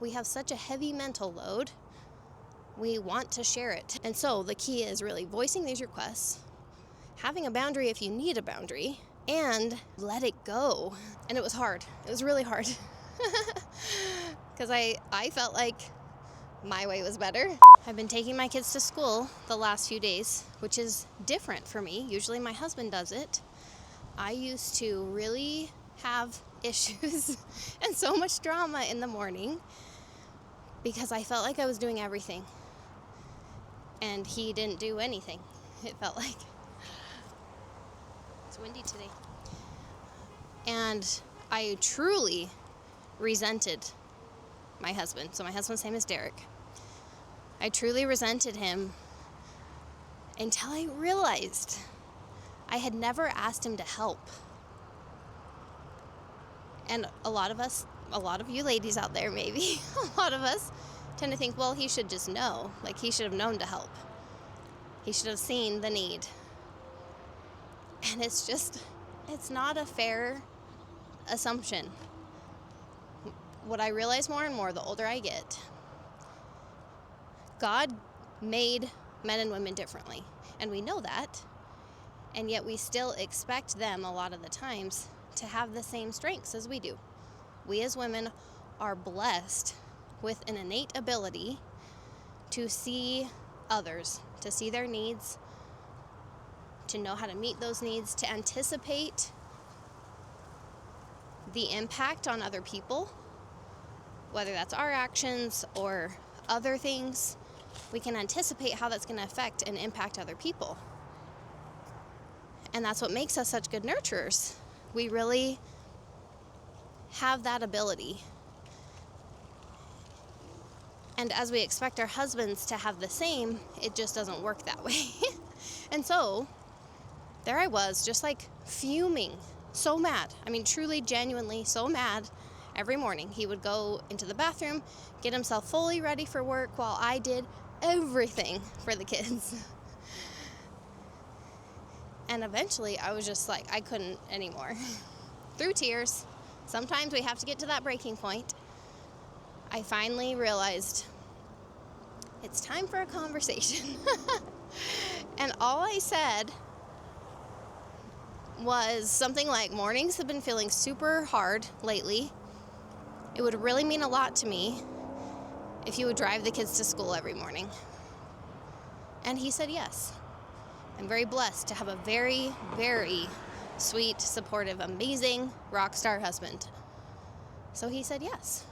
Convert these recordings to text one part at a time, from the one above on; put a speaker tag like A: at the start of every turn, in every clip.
A: We have such a heavy mental load. We want to share it. And so the key is really voicing these requests, having a boundary if you need a boundary, and let it go. And it was hard. It was really hard. Because I felt like my way was better. I've been taking my kids to school the last few days, which is different for me. Usually my husband does it. I used to really have issues and so much drama in the morning because I felt like I was doing everything. And he didn't do anything, it felt like. It's windy today. And I truly resented my husband. So my husband's name is Derek. I truly resented him until I realized I had never asked him to help. And a lot of you ladies out there maybe, a lot of us tend to think, well, he should just know. Like, he should have known to help. He should have seen the need. And it's not a fair assumption. What I realize more and more the older I get, God made men and women differently. And we know that. And yet we still expect them a lot of the times to have the same strengths as we do. We as women are blessed with an innate ability to see others, to see their needs, to know how to meet those needs, to anticipate the impact on other people, whether that's our actions or other things. We can anticipate how that's going to affect and impact other people. And that's what makes us such good nurturers. We really have that ability. And as we expect our husbands to have the same, it just doesn't work that way. And so there I was, just like fuming, so mad. I mean, truly, genuinely so mad. Every morning he would go into the bathroom, get himself fully ready for work while I did everything for the kids. And eventually I was just like, I couldn't anymore. Through tears. Sometimes we have to get to that breaking point. I finally realized it's time for a conversation. And all I said was something like, mornings have been feeling super hard lately. It would really mean a lot to me if you would drive the kids to school every morning. And he said yes. I'm very blessed to have a very, very sweet, supportive, amazing rock star husband. So he said yes.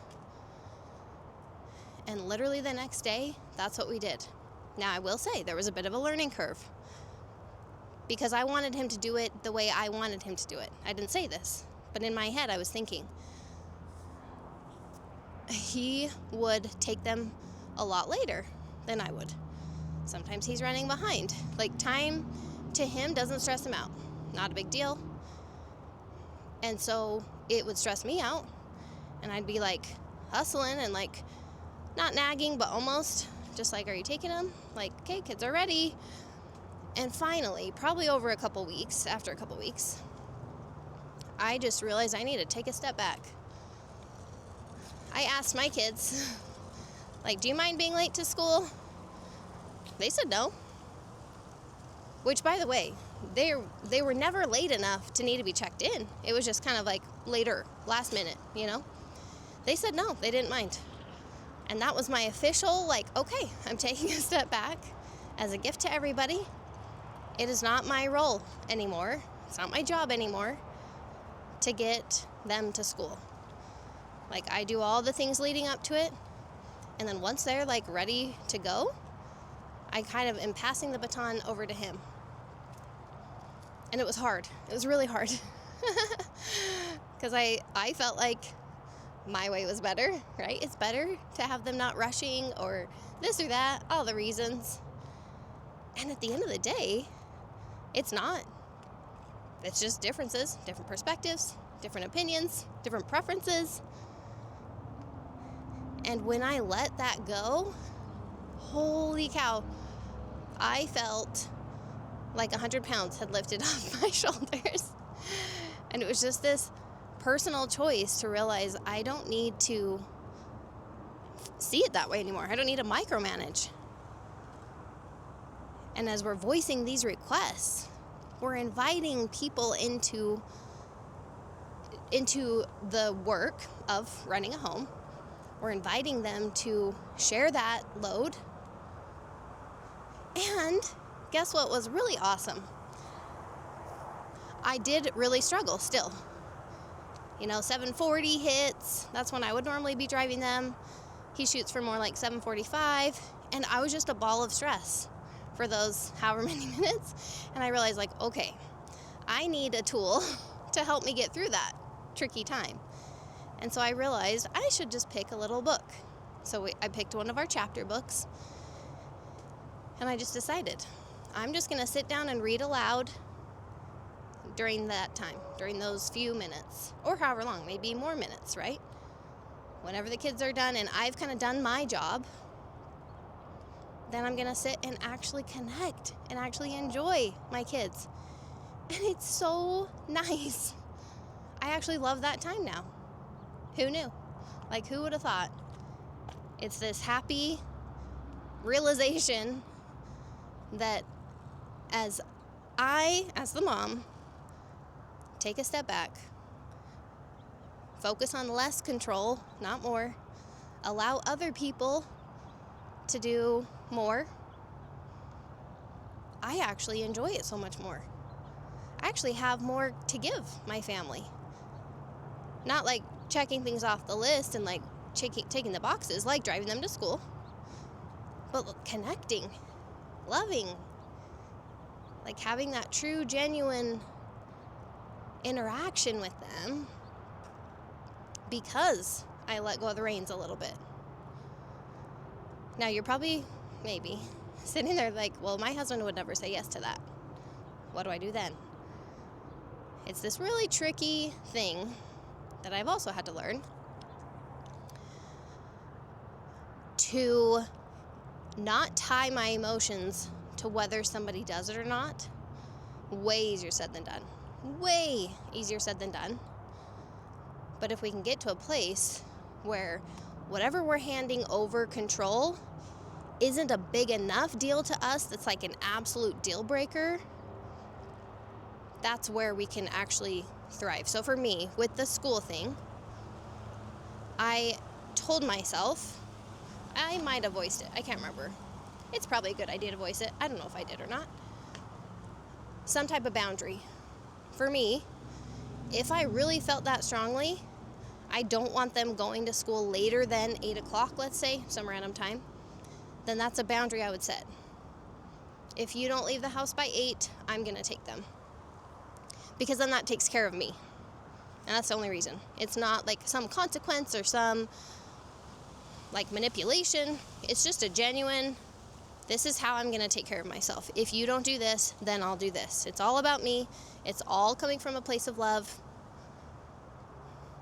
A: And literally the next day, that's what we did. Now, I will say there was a bit of a learning curve because I wanted him to do it the way I wanted him to do it. I didn't say this, but in my head I was thinking he would take them a lot later than I would. Sometimes he's running behind. Like, time to him doesn't stress him out. Not a big deal. And so it would stress me out. And I'd be like hustling and like not nagging, but almost just like, are you taking them? Like, okay, kids are ready. And finally, probably over after a couple weeks, I just realized I need to take a step back. I asked my kids, like, do you mind being late to school? They said no. Which, by the way, they were never late enough to need to be checked in. It was just kind of like later, last minute, you know? They said no, they didn't mind. And that was my official, like, okay, I'm taking a step back as a gift to everybody. It is not my role anymore. It's not my job anymore to get them to school. Like, I do all the things leading up to it. And then once they're like ready to go, I kind of am passing the baton over to him. And it was hard. It was really hard. Because I felt like my way was better, right? It's better to have them not rushing or this or that, all the reasons. And at the end of the day, it's not. It's just differences, different perspectives, different opinions, different preferences. And when I let that go, holy cow, I felt like 100 pounds had lifted off my shoulders. And it was just this personal choice to realize I don't need to see it that way anymore. I don't need to micromanage. And as we're voicing these requests, we're inviting people into the work of running a home. We're inviting them to share that load. And guess what was really awesome? I did really struggle still. 7:40 hits. That's when I would normally be driving them. He shoots for more like 7:45. And I was just a ball of stress for those however many minutes. And I realized, okay, I need a tool to help me get through that tricky time. And so I realized I should just pick a little book. So I picked one of our chapter books. And I just decided, I'm just going to sit down and read aloud during that time, during those few minutes, or however long, maybe more minutes, right? Whenever the kids are done and I've kind of done my job, then I'm going to sit and actually connect and actually enjoy my kids. And it's so nice. I actually love that time now. Who knew? Who would have thought? It's this happy realization that as the mom, take a step back, focus on less control, not more, allow other people to do more, I actually enjoy it so much more. I actually have more to give my family. Not checking things off the list and taking the boxes, like driving them to school, but connecting, loving, having that true, genuine interaction with them because I let go of the reins a little bit. Now you're probably, maybe, sitting there well, my husband would never say yes to that. What do I do then? It's this really tricky thing that I've also had to learn to not tie my emotions to whether somebody does it or not. Way easier said than done. Way easier said than done. But if we can get to a place where whatever we're handing over control isn't a big enough deal to us that's an absolute deal breaker, that's where we can actually thrive. So for me, with the school thing, I told myself, I might have voiced it, I can't remember. It's probably a good idea to voice it. I don't know if I did or not. Some type of boundary. For me, if I really felt that strongly, I don't want them going to school later than 8 o'clock, let's say, some random time, then that's a boundary I would set. If you don't leave the house by 8, I'm going to take them. Because then that takes care of me. And that's the only reason. It's not some consequence or some manipulation. It's just a genuine, this is how I'm going to take care of myself. If you don't do this, then I'll do this. It's all about me. It's all coming from a place of love.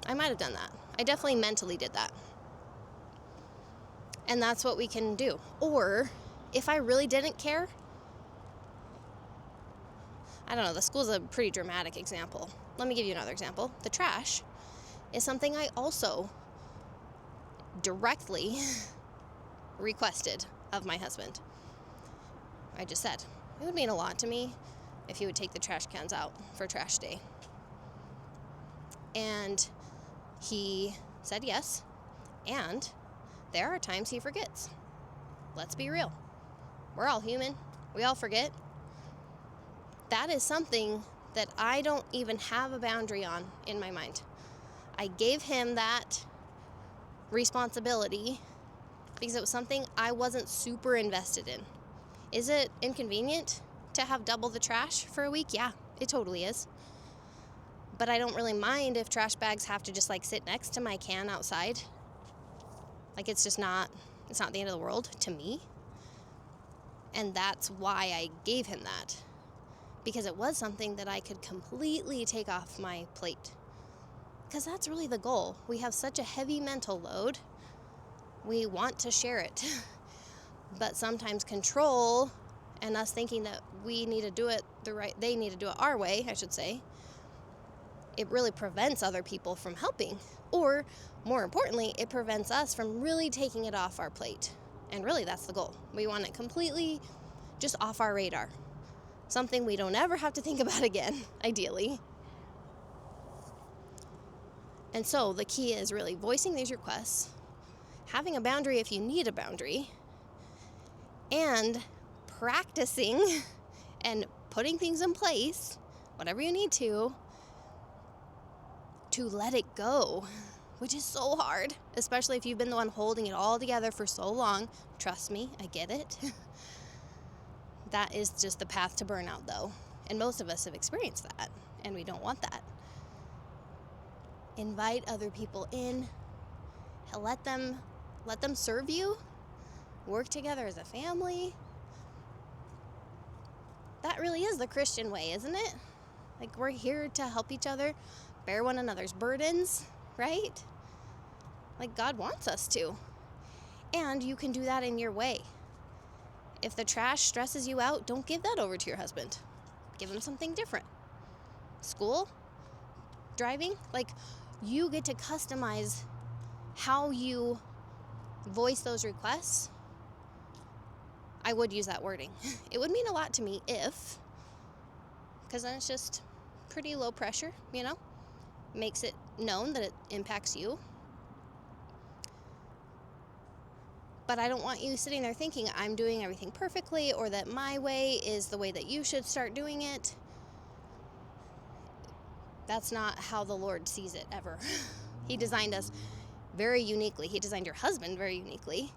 A: I might have done that. I definitely mentally did that. And that's what we can do. Or if I really didn't care, I don't know, the school's a pretty dramatic example. Let me give you another example. The trash is something I also directly requested of my husband. I just said, it would mean a lot to me if he would take the trash cans out for trash day. And he said yes, and there are times he forgets. Let's be real. We're all human. We all forget. That is something that I don't even have a boundary on in my mind. I gave him that responsibility because it was something I wasn't super invested in. Is it inconvenient to have double the trash for a week? Yeah, it totally is. But I don't really mind if trash bags have to just sit next to my can outside. It's not the end of the world to me. And that's why I gave him that. Because it was something that I could completely take off my plate. Because that's really the goal. We have such a heavy mental load. We want to share it. But sometimes control and us thinking that we need to do it they need to do it our way, I should say, it really prevents other people from helping. Or, more importantly, it prevents us from really taking it off our plate. And really, that's the goal. We want it completely just off our radar. Something we don't ever have to think about again, ideally. And so the key is really voicing these requests, having a boundary if you need a boundary, and practicing and putting things in place, whatever you need to let it go, which is so hard, especially if you've been the one holding it all together for so long. Trust me, I get it. That is just the path to burnout, though. And most of us have experienced that, and we don't want that. Invite other people in. Let them serve you. Work together as a family. That really is the Christian way, isn't it? Like, we're here to help each other, bear one another's burdens, right? Like God wants us to. And you can do that in your way. If the trash stresses you out, don't give that over to your husband. Give him something different. School, driving, like you get to customize how you voice those requests. I would use that wording. It would mean a lot to me if, because then it's just pretty low pressure, makes it known that it impacts you. But I don't want you sitting there thinking I'm doing everything perfectly or that my way is the way that you should start doing it. That's not how the Lord sees it ever. He designed us very uniquely. He designed your husband very uniquely.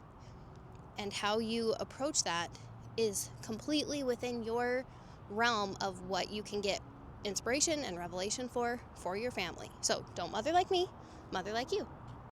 A: And how you approach that is completely within your realm of what you can get inspiration and revelation for your family. So don't mother like me, mother like you.